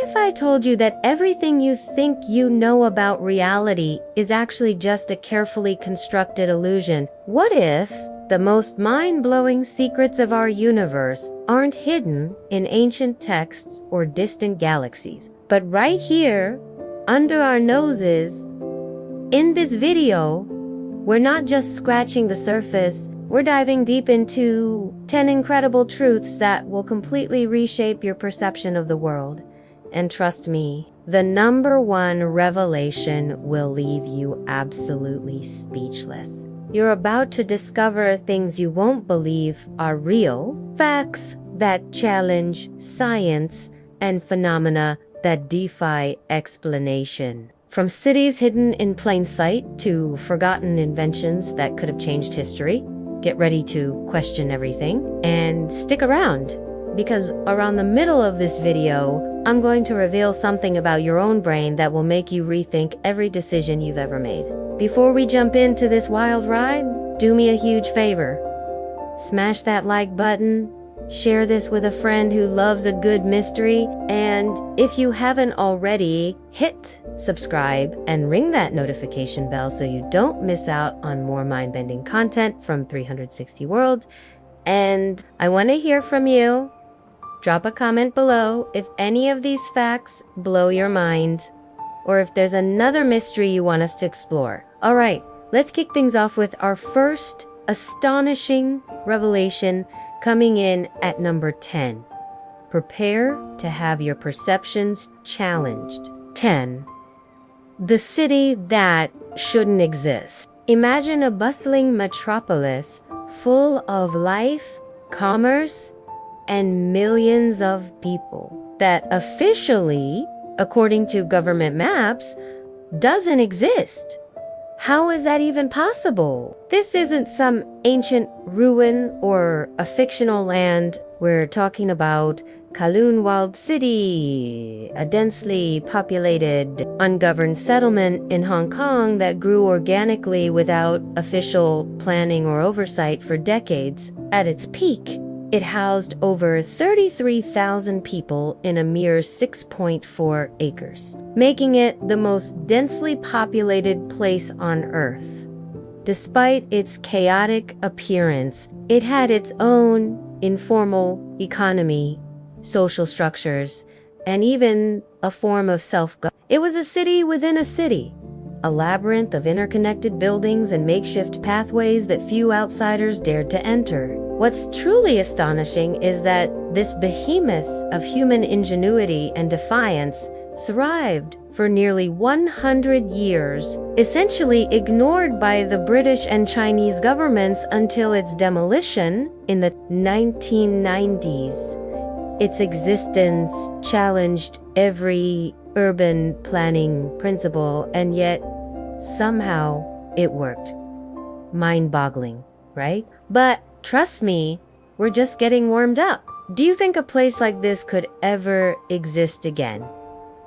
if I told you that everything you think you know about reality is actually just a carefully constructed illusion? What if the most mind-blowing secrets of our universe aren't hidden in ancient texts or distant galaxies, but right here, under our noses? In this video, we're not just scratching the surface, we're diving deep into 10 incredible truths that will completely reshape your perception of the world. And trust me, the number one revelation will leave you absolutely speechless. You're about to discover things you won't believe are real, facts that challenge science, and phenomena that defy explanation. From cities hidden in plain sight to forgotten inventions that could have changed history, get ready to question everything. And stick around, because around the middle of this video, I'm going to reveal something about your own brain that will make you rethink every decision you've ever made. Before we jump into this wild ride, do me a huge favor. Smash that like button, share this with a friend who loves a good mystery, and if you haven't already, hit subscribe and ring that notification bell so you don't miss out on more mind-bending content from 360 World. And I want to hear from you. Drop a comment below if any of these facts blow your mind, or if there's another mystery you want us to explore. All right, let's kick things off with our first astonishing revelation, coming in at number 10. Prepare to have your perceptions challenged. 10. The city that shouldn't exist. Imagine a bustling metropolis full of life, commerce, and millions of people that officially, according to government maps, doesn't exist. How is that even possible? This isn't some ancient ruin or a fictional land. We're talking about Kowloon Walled City, a densely populated, ungoverned settlement in Hong Kong that grew organically without official planning or oversight for decades. At its peak, it housed over 33,000 people in a mere 6.4 acres, making it the most densely populated place on Earth. Despite its chaotic appearance, it had its own informal economy, social structures, and even a form of self-government. It was a city within a city, a labyrinth of interconnected buildings and makeshift pathways that few outsiders dared to enter. What's truly astonishing is that this behemoth of human ingenuity and defiance thrived for nearly 100 years, essentially ignored by the British and Chinese governments until its demolition in the 1990s. Its existence challenged every urban planning principle, and yet somehow it worked. Mind-boggling, right? But trust me, we're just getting warmed up. Do you think a place like this could ever exist again?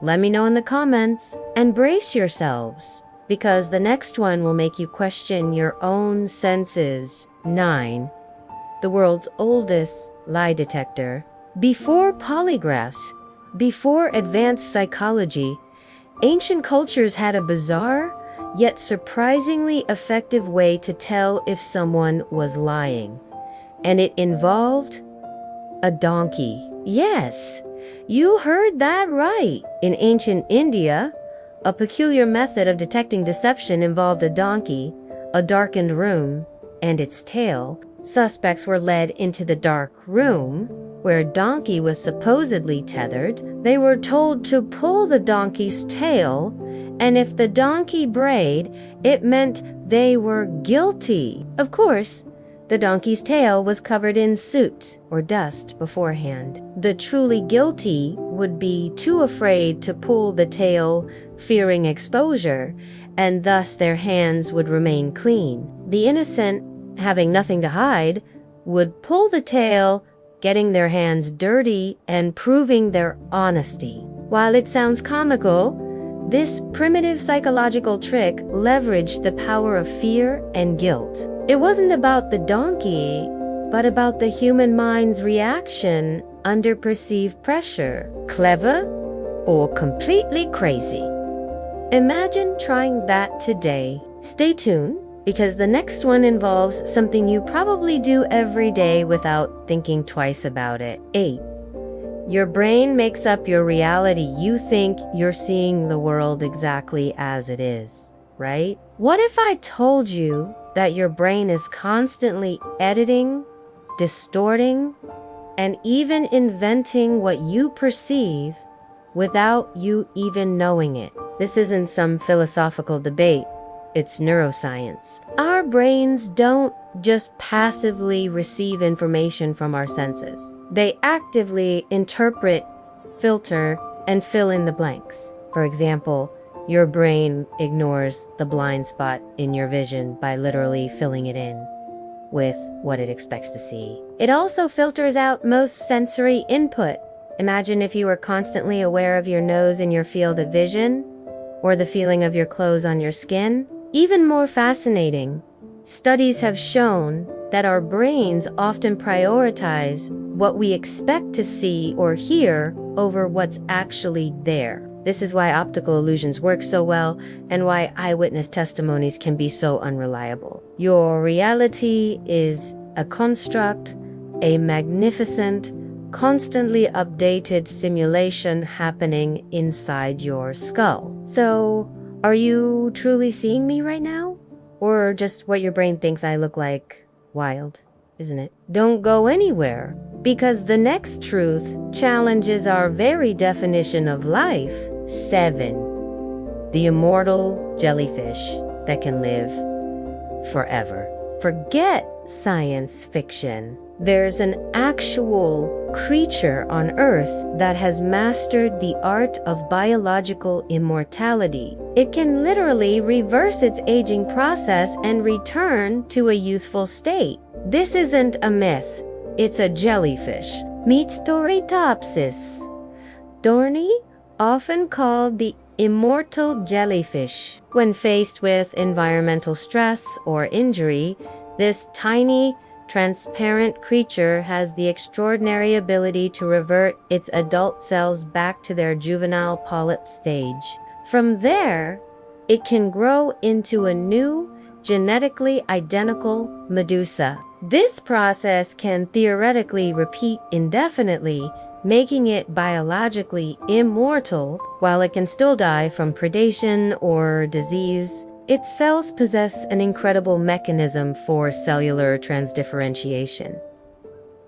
Let me know in the comments, and brace yourselves, because the next one will make you question your own senses. 9. The world's oldest lie detector. Before polygraphs, before advanced psychology, ancient cultures had a bizarre, yet surprisingly effective way to tell if someone was lying. And it involved a donkey. Yes, you heard that right. In ancient India, a peculiar method of detecting deception involved a donkey, a darkened room, and its tail. Suspects were led into the dark room, where a donkey was supposedly tethered. They were told to pull the donkey's tail, and if the donkey brayed, it meant they were guilty. Of course, the donkey's tail was covered in soot or dust beforehand. The truly guilty would be too afraid to pull the tail, fearing exposure, and thus their hands would remain clean. The innocent, having nothing to hide, would pull the tail, getting their hands dirty and proving their honesty. While it sounds comical, this primitive psychological trick leveraged the power of fear and guilt. It wasn't about the donkey, but about the human mind's reaction under perceived pressure. Clever? or completely crazy. Imagine trying that today. Stay tuned, because the next one involves something you probably do every day without thinking twice about it. 8. Your brain makes up your reality. You think you're seeing the world exactly as it is, right? What if I told you that your brain is constantly editing, distorting, and even inventing what you perceive without you even knowing it? This isn't some philosophical debate. It's neuroscience. Our brains don't just passively receive information from our senses. They actively interpret, filter, and fill in the blanks. For example, your brain ignores the blind spot in your vision by literally filling it in with what it expects to see. It also filters out most sensory input. Imagine if you were constantly aware of your nose in your field of vision, or the feeling of your clothes on your skin. Even more fascinating, studies have shown that our brains often prioritize what we expect to see or hear over what's actually there. This is why optical illusions work so well and why eyewitness testimonies can be so unreliable. Your reality is a construct, a magnificent, constantly updated simulation happening inside your skull. So, are you truly seeing me right now? Or just what your brain thinks I look like? Wild, isn't it? Don't go anywhere, because the next truth challenges our very definition of life. 7. The immortal jellyfish that can live forever. Forget science fiction. There's an actual creature on Earth that has mastered the art of biological immortality. It can literally reverse its aging process and return to a youthful state. This isn't a myth. It's a jellyfish. Meet Dorytopsis. Dorny, often called the immortal jellyfish. When faced with environmental stress or injury, this tiny, transparent creature has the extraordinary ability to revert its adult cells back to their juvenile polyp stage. From there, it can grow into a new, genetically identical medusa. This process can theoretically repeat indefinitely, making it biologically immortal, while it can still die from predation or disease. Its cells possess an incredible mechanism for cellular transdifferentiation.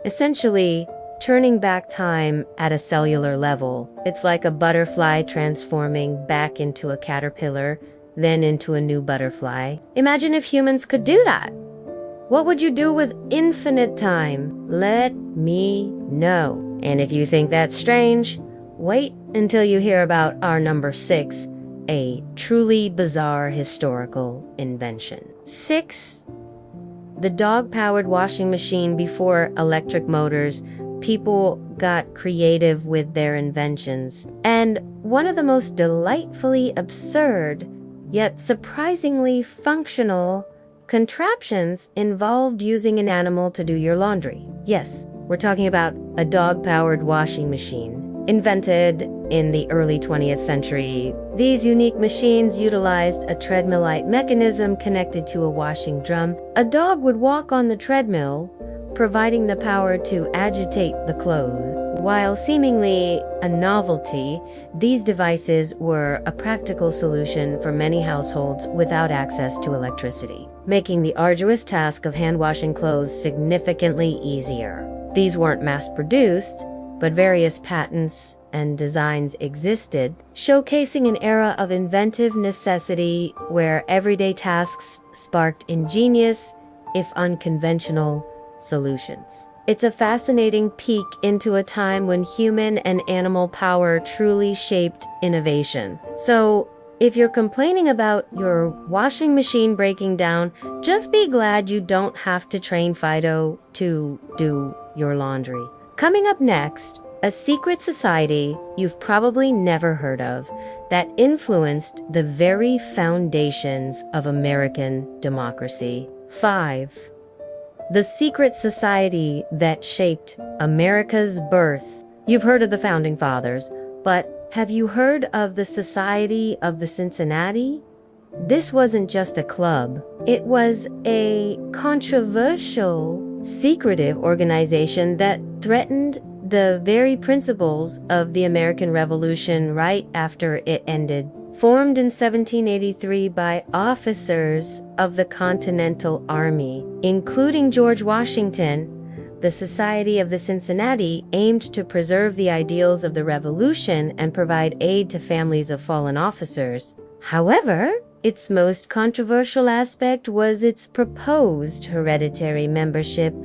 Essentially, turning back time at a cellular level. It's like a butterfly transforming back into a caterpillar, then into a new butterfly. Imagine if humans could do that. What would you do with infinite time? Let me know. And if you think that's strange, wait until you hear about our number 6, a truly bizarre historical invention. 6. The dog-powered washing machine. Before electric motors, people got creative with their inventions. And one of the most delightfully absurd, yet surprisingly functional contraptions involved using an animal to do your laundry. Yes, we're talking about a dog-powered washing machine. Invented in the early 20th century, these unique machines utilized a treadmill-like mechanism connected to a washing drum. A dog would walk on the treadmill, providing the power to agitate the clothes. While seemingly a novelty, these devices were a practical solution for many households without access to electricity, making the arduous task of hand-washing clothes significantly easier. These weren't mass-produced, but various patents and designs existed, showcasing an era of inventive necessity where everyday tasks sparked ingenious, if unconventional, solutions. It's a fascinating peek into a time when human and animal power truly shaped innovation. So, if you're complaining about your washing machine breaking down, just be glad you don't have to train Fido to do your laundry. Coming up next, a secret society you've probably never heard of that influenced the very foundations of American democracy. 5. The secret society that shaped America's birth. You've heard of the Founding Fathers, but Have you heard of the Society of the Cincinnati? This wasn't just a club. It was a controversial, secretive organization that threatened the very principles of the American Revolution right after it ended. Formed in 1783 by officers of the Continental Army, including George Washington, the Society of the Cincinnati aimed to preserve the ideals of the Revolution and provide aid to families of fallen officers. However, its most controversial aspect was its proposed hereditary membership,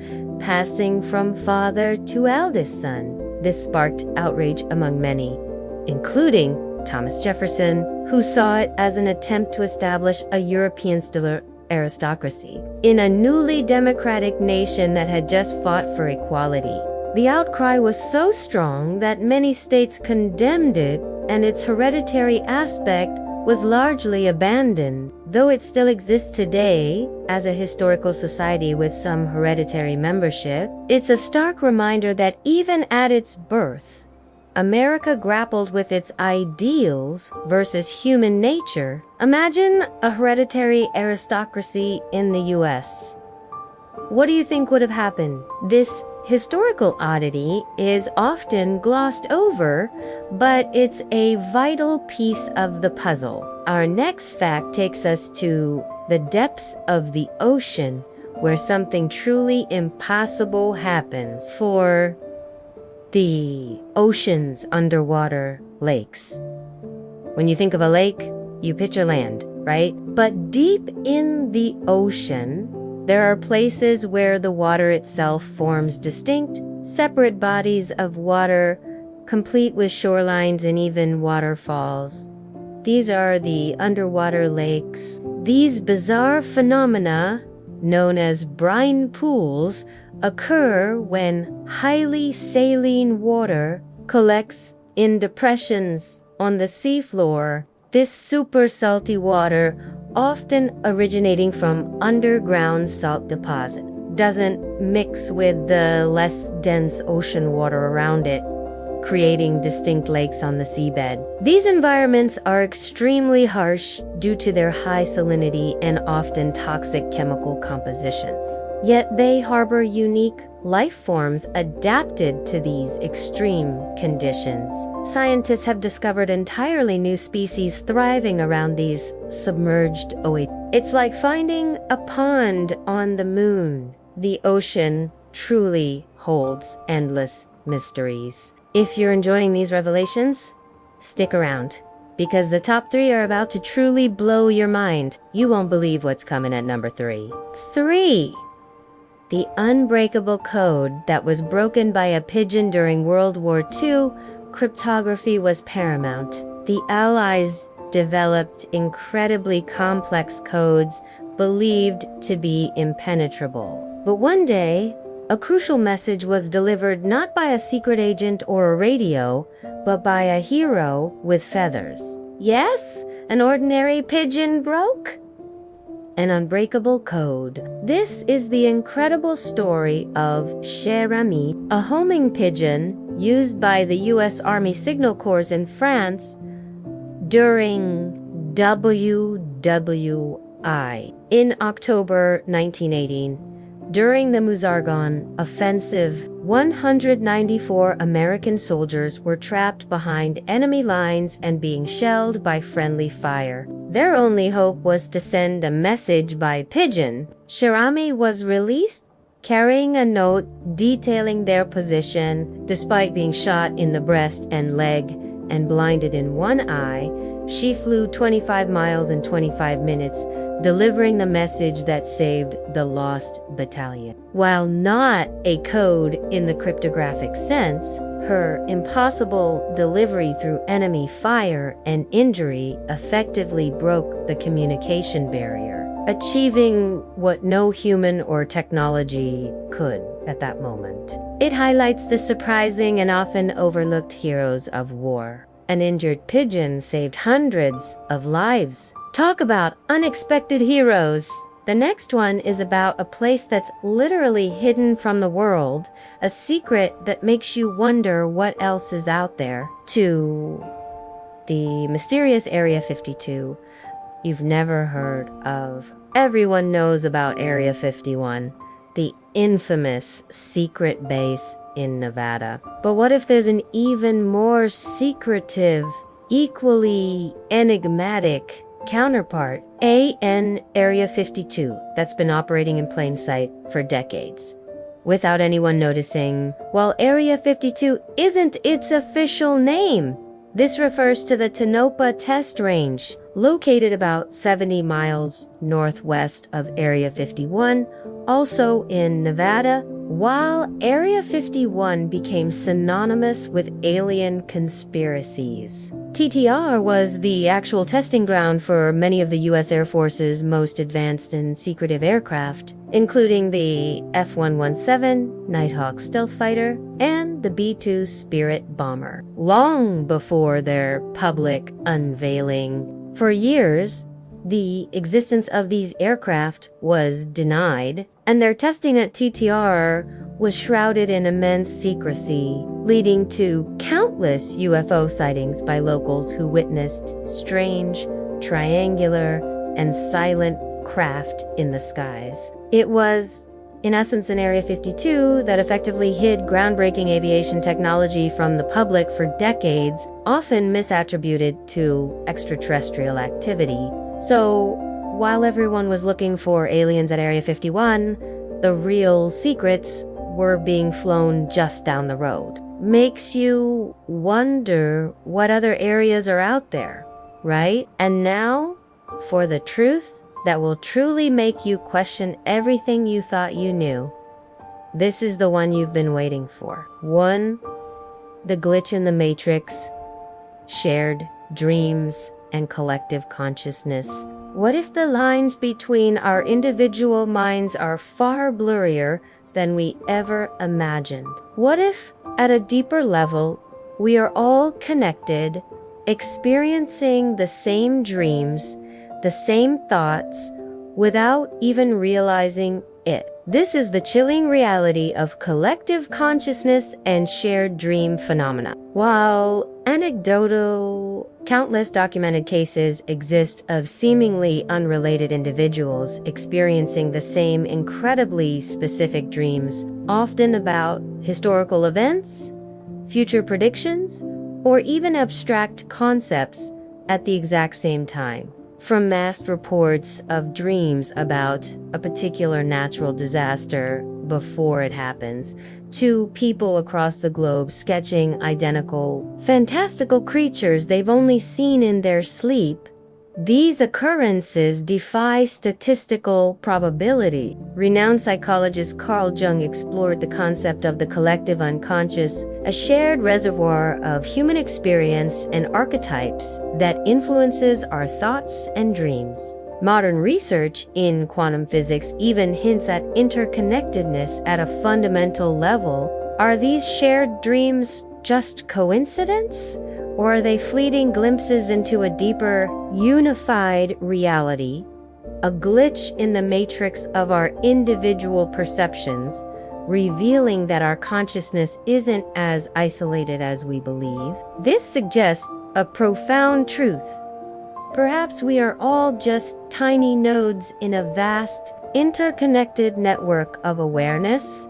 passing from father to eldest son. This sparked outrage among many, including Thomas Jefferson, who saw it as an attempt to establish a European-style aristocracy in a newly democratic nation that had just fought for equality. The outcry was so strong that many states condemned it, and its hereditary aspect was largely abandoned. Though it still exists today as a historical society with some hereditary membership, it's a stark reminder that even at its birth, America grappled with its ideals versus human nature. Imagine a hereditary aristocracy in the US. What do you think would have happened? This historical oddity is often glossed over, but it's a vital piece of the puzzle. Our next fact takes us to the depths of the ocean, where something truly impossible happens. For the ocean's underwater lakes. When you think of a lake, you picture land, right? But deep in the ocean, there are places where the water itself forms distinct, separate bodies of water, complete with shorelines and even waterfalls. These are the underwater lakes. These bizarre phenomena, known as brine pools, occur when highly saline water collects in depressions on the seafloor. This super salty water, often originating from underground salt deposit, doesn't mix with the less dense ocean water around it, creating distinct lakes on the seabed. These environments are extremely harsh due to their high salinity and often toxic chemical compositions. Yet they harbor unique life forms adapted to these extreme conditions. Scientists have discovered entirely new species thriving around these submerged oases. It's like finding a pond on the moon. The ocean truly holds endless mysteries. If you're enjoying these revelations, stick around, because the top 3 are about to truly blow your mind. You won't believe what's coming at number 3. 3. The unbreakable code that was broken by a pigeon during World War II. Cryptography was paramount. The Allies developed incredibly complex codes believed to be impenetrable. But one day, a crucial message was delivered not by a secret agent or a radio, but by a hero with feathers. Yes, an ordinary pigeon broke an unbreakable code. This is the incredible story of Cher Ami, a homing pigeon used by the U.S. Army Signal Corps in France during WWI. In October 1918, during the Meuse-Argonne offensive, 194 American soldiers were trapped behind enemy lines and being shelled by friendly fire. Their only hope was to send a message by pigeon. Cher Ami was released, carrying a note detailing their position. Despite being shot in the breast and leg and blinded in one eye, she flew 25 miles in 25 minutes, delivering the message that saved the lost battalion. While not a code in the cryptographic sense, her impossible delivery through enemy fire and injury effectively broke the communication barrier, achieving what no human or technology could at that moment. It highlights the surprising and often overlooked heroes of war. An injured pigeon saved hundreds of lives. Talk about unexpected heroes. The next one is about a place that's literally hidden from the world, a secret that makes you wonder what else is out there. 2. The mysterious Area 52. You've never heard of. Everyone knows about Area 51, the infamous secret base in Nevada. But what if there's an even more secretive, equally enigmatic counterpart? Area 52, that's been operating in plain sight for decades, without anyone noticing. While Area 52 isn't its official name. This refers to the Tonopah Test Range, located about 70 miles northwest of Area 51, also in Nevada. While Area 51 became synonymous with alien conspiracies, TTR was the actual testing ground for many of the U.S. Air Force's most advanced and secretive aircraft, including the F-117 Nighthawk stealth fighter and the B-2 Spirit bomber, long before their public unveiling. For years, the existence of these aircraft was denied, and their testing at TTR was shrouded in immense secrecy, leading to countless UFO sightings by locals who witnessed strange, triangular, and silent craft in the skies. It was, in essence, an Area 52 that effectively hid groundbreaking aviation technology from the public for decades, often misattributed to extraterrestrial activity. So, while everyone was looking for aliens at Area 51, the real secrets were being flown just down the road. Makes you wonder what other areas are out there, right? And now, for the truth that will truly make you question everything you thought you knew. This is the one you've been waiting for. 1. The glitch in the matrix, shared dreams, and collective consciousness. What if the lines between our individual minds are far blurrier than we ever imagined? What if, at a deeper level, we are all connected, experiencing the same dreams, the same thoughts, without even realizing it? This is the chilling reality of collective consciousness and shared dream phenomena. While anecdotal, countless documented cases exist of seemingly unrelated individuals experiencing the same incredibly specific dreams, often about historical events, future predictions, or even abstract concepts at the exact same time. From massed reports of dreams about a particular natural disaster before it happens, to people across the globe sketching identical, fantastical creatures they've only seen in their sleep, these occurrences defy statistical probability. Renowned psychologist Carl Jung explored the concept of the collective unconscious, a shared reservoir of human experience and archetypes that influences our thoughts and dreams. Modern research in quantum physics even hints at interconnectedness at a fundamental level. Are these shared dreams just coincidence? Or are they fleeting glimpses into a deeper, unified reality, a glitch in the matrix of our individual perceptions, revealing that our consciousness isn't as isolated as we believe? This suggests a profound truth. Perhaps we are all just tiny nodes in a vast, interconnected network of awareness,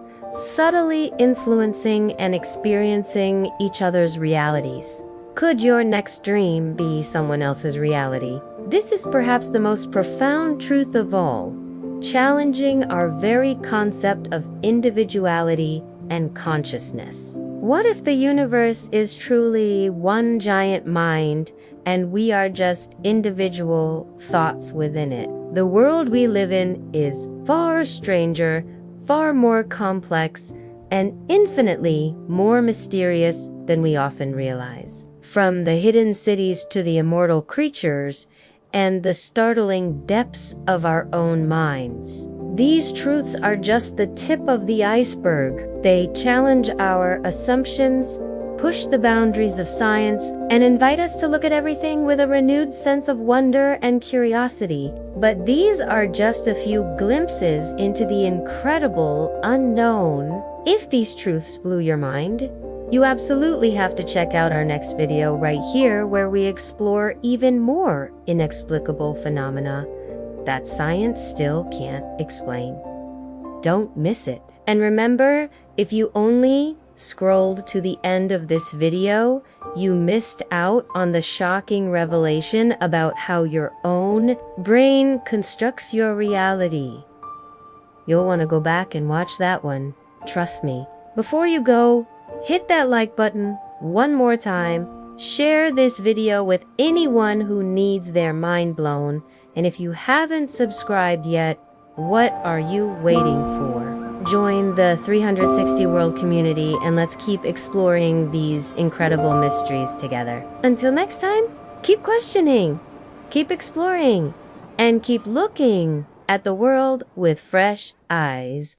subtly influencing and experiencing each other's realities. Could your next dream be someone else's reality? This is perhaps the most profound truth of all, challenging our very concept of individuality and consciousness. What if the universe is truly one giant mind and we are just individual thoughts within it? The world we live in is far stranger, far more complex, and infinitely more mysterious than we often realize. From the hidden cities to the immortal creatures and the startling depths of our own minds. These truths are just the tip of the iceberg. They challenge our assumptions, push the boundaries of science, and invite us to look at everything with a renewed sense of wonder and curiosity. But these are just a few glimpses into the incredible unknown. If these truths blew your mind, You absolutely have to check out our next video right here where we explore even more inexplicable phenomena that science still can't explain. Don't miss it. And remember, if you only scrolled to the end of this video, you missed out on the shocking revelation about how your own brain constructs your reality. You'll want to go back and watch that one. Trust me. Before you go, hit that like button one more time. Share this video with anyone who needs their mind blown. And if you haven't subscribed yet, what are you waiting for? Join the 360 World community and let's keep exploring these incredible mysteries together. Until next time, keep questioning, keep exploring, and keep looking at the world with fresh eyes.